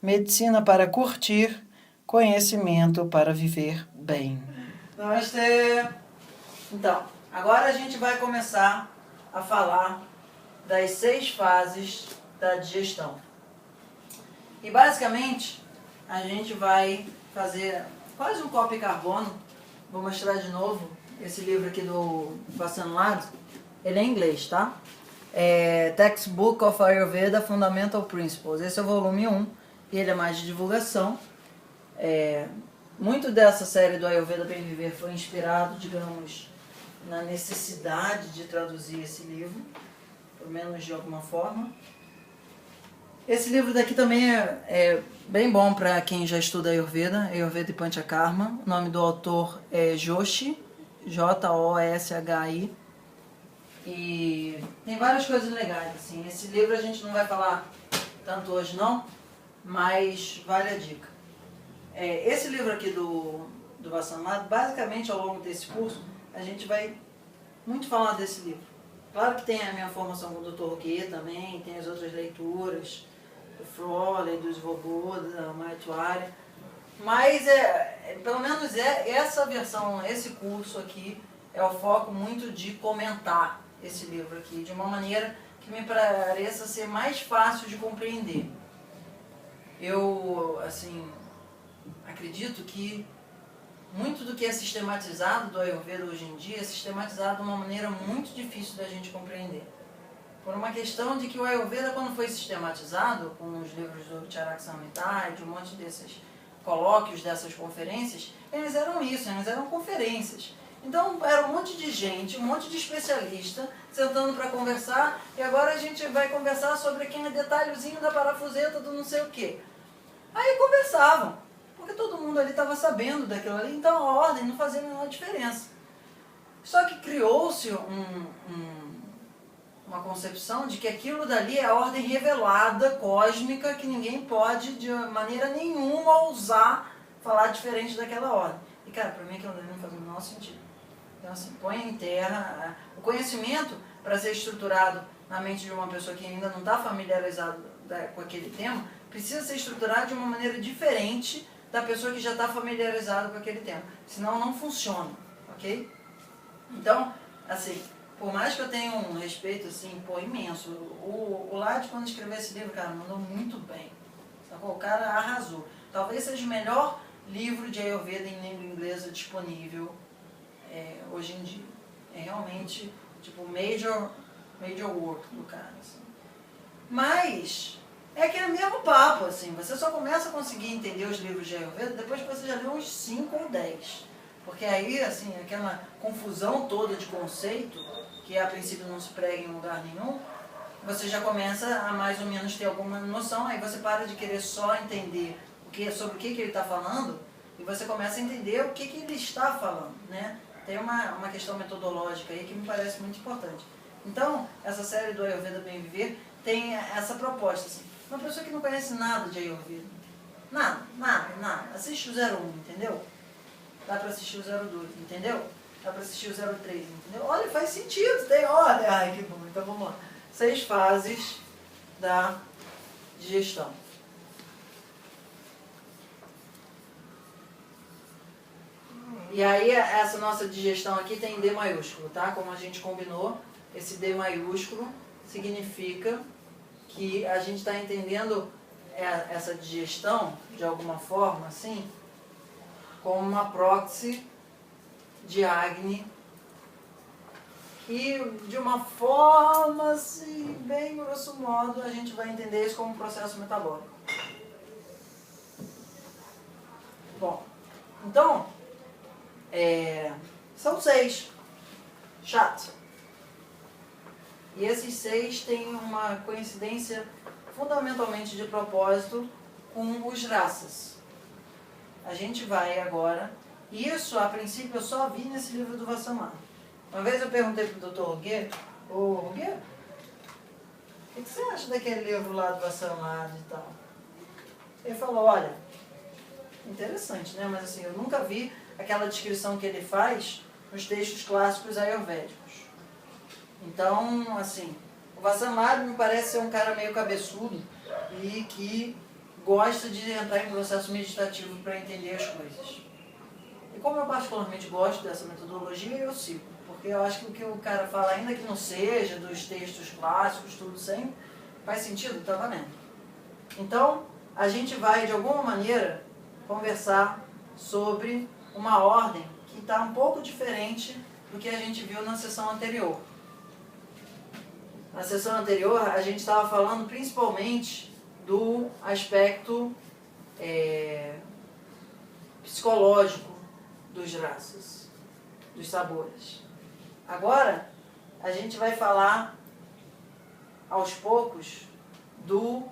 Medicina para curtir, conhecimento para viver bem. Namastê! Então, agora a gente vai começar a falar das 6 fases da digestão. E basicamente, a gente vai fazer quase um copy carbono. Vou mostrar de novo esse livro aqui do Vassanlad. Ele é em inglês, tá? É Textbook of Ayurveda Fundamental Principles. Esse é o volume 1 e ele é mais de divulgação. Muito dessa série do Ayurveda Bem Viver foi inspirado, digamos, na necessidade de traduzir esse livro, pelo menos de alguma forma. Esse livro daqui também é bem bom para quem já estuda Ayurveda, Ayurveda e Panchakarma. O nome do autor é Joshi, Joshi. E tem várias coisas legais, assim. Esse livro a gente não vai falar tanto hoje não, mas vale a dica. Esse livro aqui do Vassanlad, basicamente ao longo desse curso, a gente vai muito falar desse livro. Claro que tem a minha formação com o Dr. Roque também, tem as outras leituras, do Froley, do Svoboda, da Maitwari, mas pelo menos essa versão, esse curso aqui, é o foco muito de comentar esse livro aqui, de uma maneira que me pareça ser mais fácil de compreender. Eu, assim, acredito que muito do que é sistematizado do Ayurveda hoje em dia é sistematizado de uma maneira muito difícil da gente compreender. Por uma questão de que o Ayurveda, quando foi sistematizado, com os livros do Charak Samhita, de um monte desses colóquios, dessas conferências, eles eram isso, eles eram conferências. Então era um monte de gente, um monte de especialista sentando para conversar, e agora a gente vai conversar sobre aquele detalhezinho da parafuseta do não sei o quê. Aí conversavam, porque todo mundo ali estava sabendo daquilo ali, então a ordem não fazia a menor diferença. Só que criou-se uma concepção de que aquilo dali é a ordem revelada, cósmica, que ninguém pode de maneira nenhuma ousar falar diferente daquela ordem. E cara, para mim aquilo dali não faz o menor sentido. Então assim, põe em terra o conhecimento para ser estruturado na mente de uma pessoa que ainda não está familiarizada com aquele tema, precisa ser estruturado de uma maneira diferente da pessoa que já está familiarizada com aquele tema. Senão não funciona, ok? Então, assim, por mais que eu tenha um respeito, assim, imenso, o Lad, quando escreveu esse livro, cara, mandou muito bem. Sacou? O cara arrasou. Talvez seja o melhor livro de Ayurveda em língua inglesa disponível hoje em dia. É realmente, tipo, major work do cara, assim. Mas é aquele mesmo papo, assim, você só começa a conseguir entender os livros de Ayurveda depois que você já leu uns 5 ou 10. Porque aí, assim, aquela confusão toda de conceito, que a princípio não se prega em lugar nenhum, você já começa a mais ou menos ter alguma noção, aí você para de querer só entender sobre o que ele está falando, e você começa a entender o que ele está falando, né? Tem uma questão metodológica aí que me parece muito importante. Então, essa série do Ayurveda Bem Viver tem essa proposta, assim, uma pessoa que não conhece nada de Ayurveda, nada, assiste o 01, entendeu? Dá para assistir o 02, entendeu? Dá para assistir o 03, entendeu? Olha, faz sentido, tem ordem. Ai, que bom. Então vamos lá. 6 fases da digestão. E aí, essa nossa digestão aqui tem D maiúsculo, tá? Como a gente combinou, esse D maiúsculo significa que a gente está entendendo essa digestão, de alguma forma, assim, como uma proxy de Agni, que de uma forma, assim, bem grosso modo, a gente vai entender isso como um processo metabólico. Bom, então, são 6. Chato. E esses 6 têm uma coincidência fundamentalmente de propósito com os raças. A gente vai agora, isso a princípio eu só vi nesse livro do Vassanlad. Uma vez eu perguntei para o Dr. Roque, Roque, o que você acha daquele livro lá do Vassanlad e tal? Ele falou, olha, interessante, né? Mas assim, eu nunca vi aquela descrição que ele faz nos textos clássicos ayurvédicos. Então, assim, o Vassanlad me parece ser um cara meio cabeçudo e que gosta de entrar em processo meditativo para entender as coisas. E como eu particularmente gosto dessa metodologia, eu sigo. Porque eu acho que o que o cara fala, ainda que não seja dos textos clássicos, tudo sempre, faz sentido, tá valendo. Então, a gente vai, de alguma maneira, conversar sobre uma ordem que está um pouco diferente do que a gente viu na sessão anterior. Na sessão anterior, a gente estava falando principalmente do aspecto psicológico dos raças, dos sabores. Agora, a gente vai falar, aos poucos, do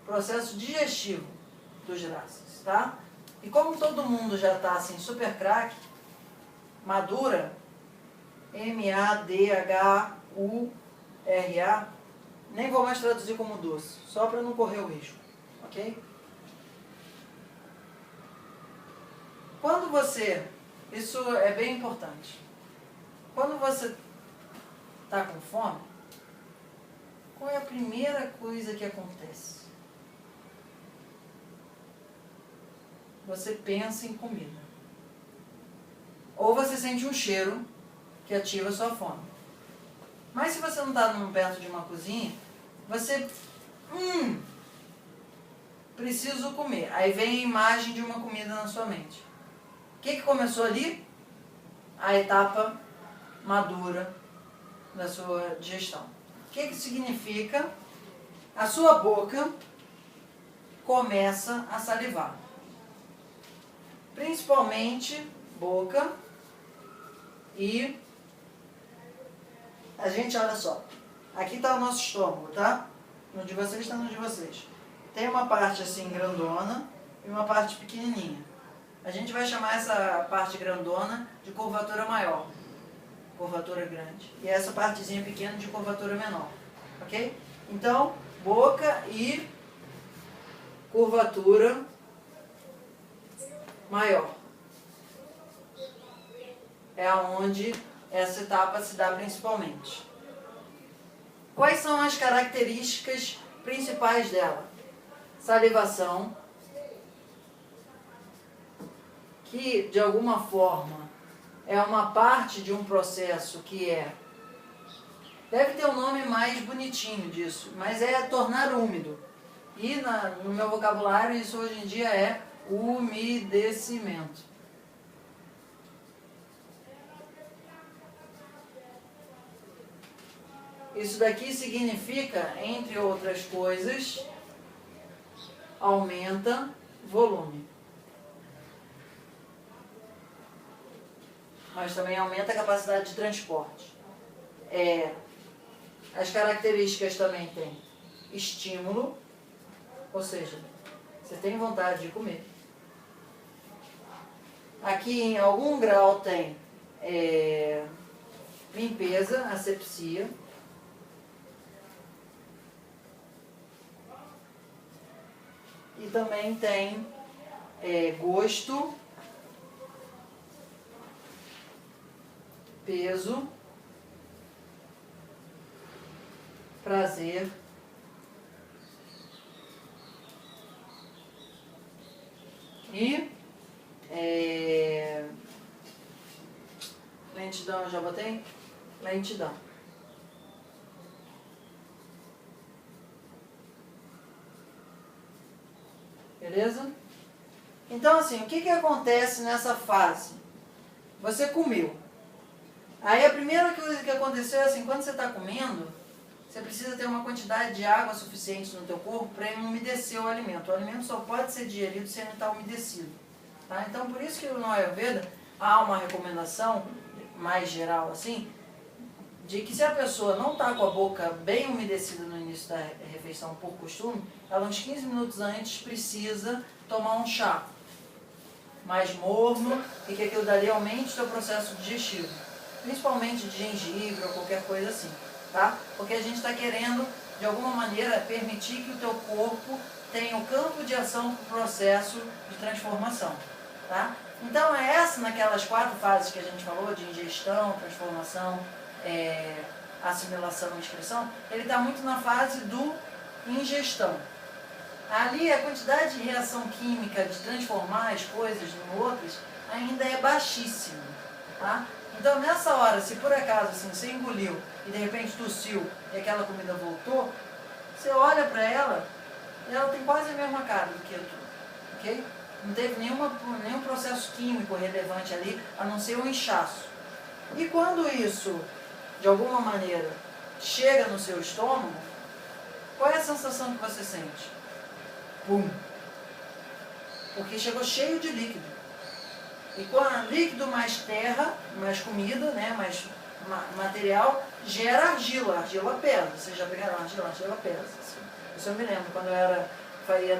processo digestivo dos raças, tá? E como todo mundo já está assim, super craque, Madura, M-A-D-H-U-R-A, nem vou mais traduzir como doce, só para não correr o risco, ok? Quando você, isso é bem importante, quando você está com fome, qual é a primeira coisa que acontece? Você pensa em comida. Ou você sente um cheiro que ativa a sua fome. Mas se você não está perto de uma cozinha, você... preciso comer. Aí vem a imagem de uma comida na sua mente. O que começou ali? A etapa madura da sua digestão. O que significa? A sua boca começa a salivar. Principalmente boca e a gente, olha só, aqui está o nosso estômago, tá? No de vocês está no de vocês. Tem uma parte assim grandona e uma parte pequenininha. A gente vai chamar essa parte grandona de curvatura maior, curvatura grande. E essa partezinha pequena de curvatura menor, ok? Então, boca e curvatura maior. É onde essa etapa se dá principalmente. Quais são as características principais dela? Salivação, que de alguma forma é uma parte de um processo que deve ter um nome mais bonitinho disso, mas é tornar úmido. E no meu vocabulário isso hoje em dia é umedecimento. Isso daqui significa, entre outras coisas, aumenta volume. Mas também aumenta a capacidade de transporte. As características também tem estímulo, ou seja, você tem vontade de comer. Aqui em algum grau tem limpeza, asepsia. E também tem gosto, peso, prazer e lentidão, eu já botei? Lentidão. Beleza? Então assim, o que acontece nessa fase? Você comeu. Aí a primeira coisa que aconteceu é assim, quando você está comendo, você precisa ter uma quantidade de água suficiente no teu corpo para umedecer o alimento. O alimento só pode ser digerido se ele está umedecido. Tá? Então por isso que no Ayurveda há uma recomendação mais geral assim, de que se a pessoa não está com a boca bem umedecida no início da refeição por costume, ela uns 15 minutos antes precisa tomar um chá mais morno e que aquilo dali aumente o seu processo digestivo. Principalmente de gengibre ou qualquer coisa assim, tá? Porque a gente está querendo, de alguma maneira, permitir que o teu corpo tenha o campo de ação para o processo de transformação, tá? Então é essa, naquelas 4 fases que a gente falou, de ingestão, transformação, assimilação e excreção, ele está muito na fase do ingestão. Ali a quantidade de reação química, de transformar as coisas em outras, ainda é baixíssima. Tá? Então nessa hora, se por acaso assim, você engoliu e de repente tossiu e aquela comida voltou, você olha para ela e ela tem quase a mesma cara do que a tua. Ok? Não teve nenhum processo químico relevante ali, a não ser um inchaço. E quando isso, de alguma maneira, chega no seu estômago, qual é a sensação que você sente? Pum! Porque chegou cheio de líquido. E quando líquido mais terra, mais comida, né, mais material, gera argila. Argila pesa. Vocês já pegaram argila? Argila pesa. Assim. Isso eu me lembro, quando eu ia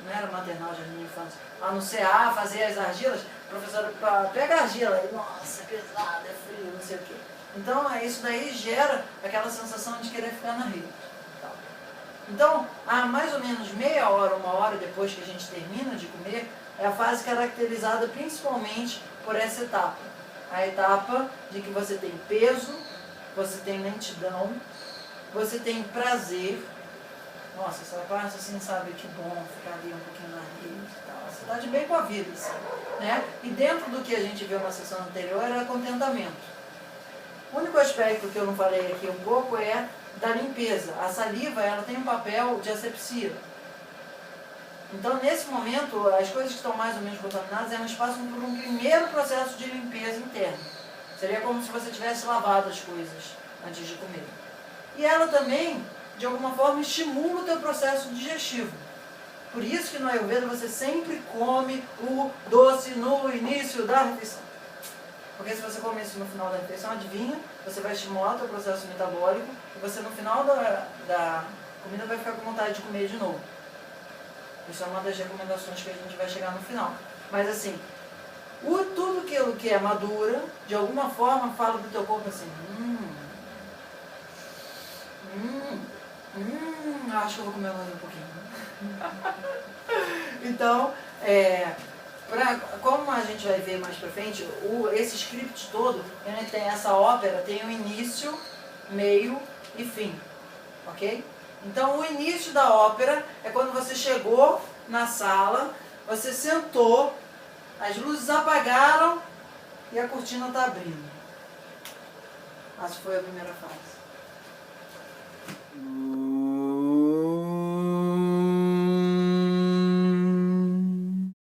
não era maternal, jardim de infância, lá no CA, fazia as argilas, a professora pega a argila, e nossa, é pesado, é frio, não sei o quê. Então, isso daí gera aquela sensação de querer ficar na rede. Então, há mais ou menos meia hora, uma hora depois que a gente termina de comer, é a fase caracterizada principalmente por essa etapa. A etapa de que você tem peso, você tem lentidão, você tem prazer. Nossa, essa parte assim, sabe, que bom ficar ali um pouquinho na rede e tal. Você está de bem com a vida, assim, né? E dentro do que a gente viu na sessão anterior era contentamento. O único aspecto que eu não falei aqui um pouco é da limpeza. A saliva, ela tem um papel de asepsia. Então, nesse momento, as coisas que estão mais ou menos contaminadas elas passam por um primeiro processo de limpeza interna. Seria como se você tivesse lavado as coisas antes de comer. E ela também, de alguma forma, estimula o teu processo digestivo. Por isso que no Ayurveda você sempre come o doce no início da refeição. Porque se você comer isso no final da refeição, adivinha, você vai estimular o teu processo metabólico e você no final da comida vai ficar com vontade de comer de novo. Isso é uma das recomendações que a gente vai chegar no final. Mas assim, tudo aquilo que é madura, de alguma forma, fala pro teu corpo assim, acho que eu vou comer mais um pouquinho. Então, como a gente vai ver mais pra frente, esse script todo, ele tem essa ópera, tem o início, meio e fim, ok? Então o início da ópera é quando você chegou na sala, você sentou, as luzes apagaram e a cortina está abrindo. Essa foi a primeira fase.